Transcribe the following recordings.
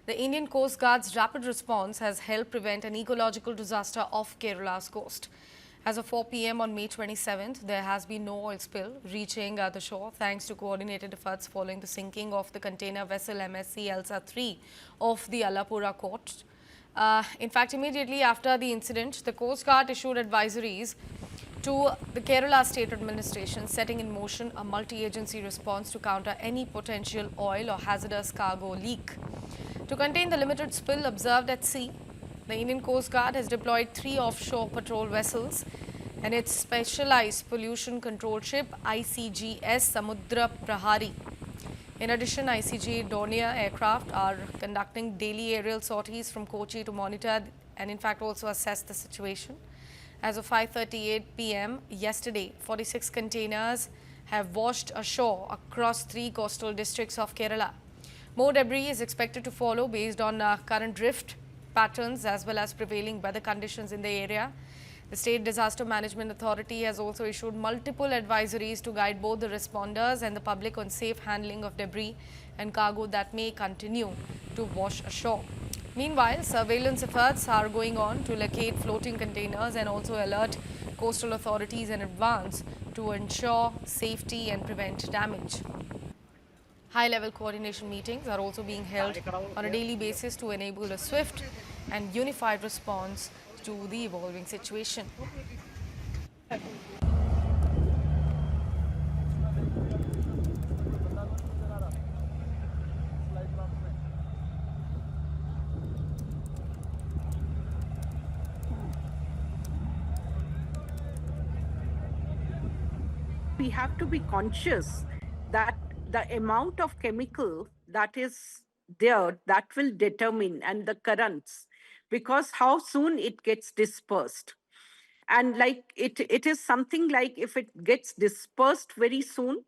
The Indian Coast Guard's rapid response has helped prevent an ecological disaster off Kerala's coast. As of 4 p.m. on May 27th, there has been no oil spill reaching the shore thanks to coordinated efforts following the sinking of the container vessel MSC ELSA 3 off the Alappuzha coast. In fact, immediately after the incident, the Coast Guard issued advisories to the Kerala State Administration, setting in motion a multi-agency response to counter any potential oil or hazardous cargo leak. To contain the limited spill observed at sea, the Indian Coast Guard has deployed 3 offshore patrol vessels and its specialized pollution control ship ICGS Samudra Prahari. In addition, ICG Dornier aircraft are conducting daily aerial sorties from Kochi to monitor and in fact also assess the situation. As of 5:38 p.m. yesterday, 46 containers have washed ashore across 3 coastal districts of Kerala. More debris is expected to follow based on current drift patterns as well as prevailing weather conditions in the area. The State Disaster Management Authority has also issued multiple advisories to guide both the responders and the public on safe handling of debris and cargo that may continue to wash ashore. Meanwhile, surveillance efforts are going on to locate floating containers and also alert coastal authorities in advance to ensure safety and prevent damage. High-level coordination meetings are also being held on a daily basis to enable a swift and unified response to the evolving situation. We have to be conscious that the amount of chemical that is there, that will determine, and the currents, because how soon it gets dispersed. And like it is something like if it gets dispersed very soon,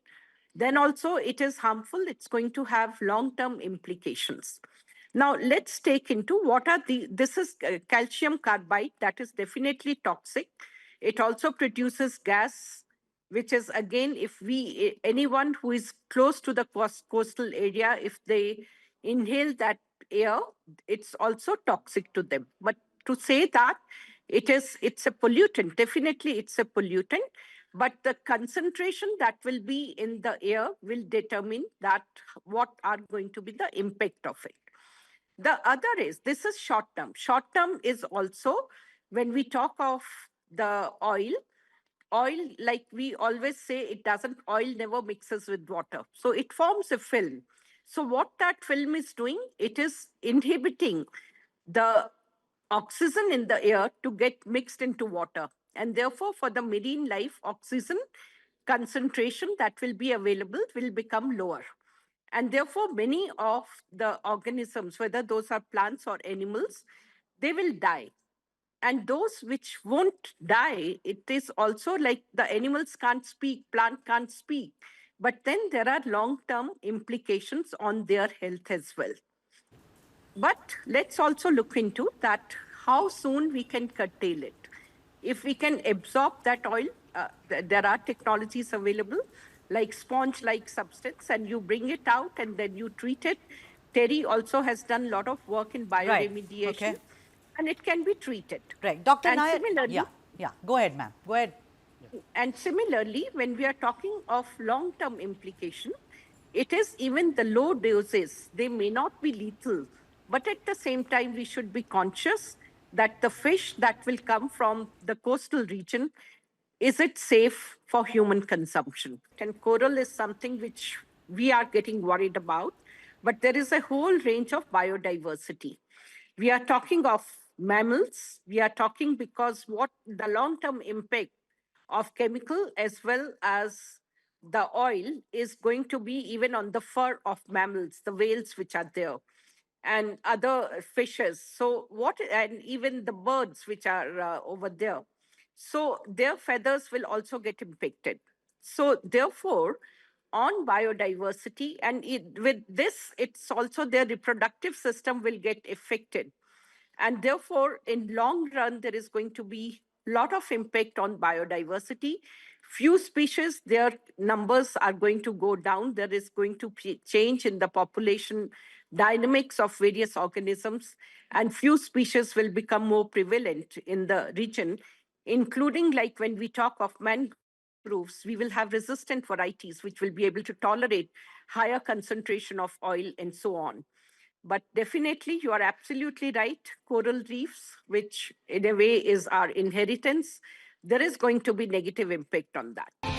then also it is harmful. It's going to have long-term implications. Now let's take into what are this is calcium carbide that is definitely toxic. It also produces gas, which is again, if anyone who is close to the coastal area, if they inhale that air, it's also toxic to them. But to say that it's a pollutant, definitely it's a pollutant, but the concentration that will be in the air will determine that what are going to be the impact of it. The other is, this is short term. Short term is also when we talk of the oil, like we always say, oil never mixes with water. So it forms a film. So what that film is doing, it is inhibiting the oxygen in the air to get mixed into water. And therefore, for the marine life, oxygen concentration that will be available will become lower. And therefore, many of the organisms, whether those are plants or animals, they will die. And those which won't die, it is also like the animals can't speak, plant can't speak. But then there are long-term implications on their health as well. But let's also look into that, how soon we can curtail it. If we can absorb that oil, there are technologies available like sponge-like substance, and you bring it out and then you treat it. Terry also has done a lot of work in bioremediation. Right. Okay. And it can be treated. Right. Dr. And Nair, similarly, yeah. Go ahead, ma'am. Go ahead. and similarly, when we are talking of long-term implication, it is even the low doses, they may not be lethal, but at the same time, we should be conscious that the fish that will come from the coastal region, is it safe for human consumption? And coral is something which we are getting worried about, but there is a whole range of biodiversity. We are talking of mammals. We are talking because what the long-term impact of chemical as well as the oil is going to be even on the fur of mammals, the whales which are there, and other fishes. So and even the birds which are over there. So their feathers will also get impacted. So therefore, on biodiversity, and with this, it's also their reproductive system will get affected. And therefore, in long run, there is going to be a lot of impact on biodiversity. Few species, their numbers are going to go down. There is going to be change in the population dynamics of various organisms, and few species will become more prevalent in the region, including like when we talk of mangroves, we will have resistant varieties which will be able to tolerate higher concentration of oil and so on. But definitely, you are absolutely right. Coral reefs, which in a way is our inheritance, there is going to be negative impact on that.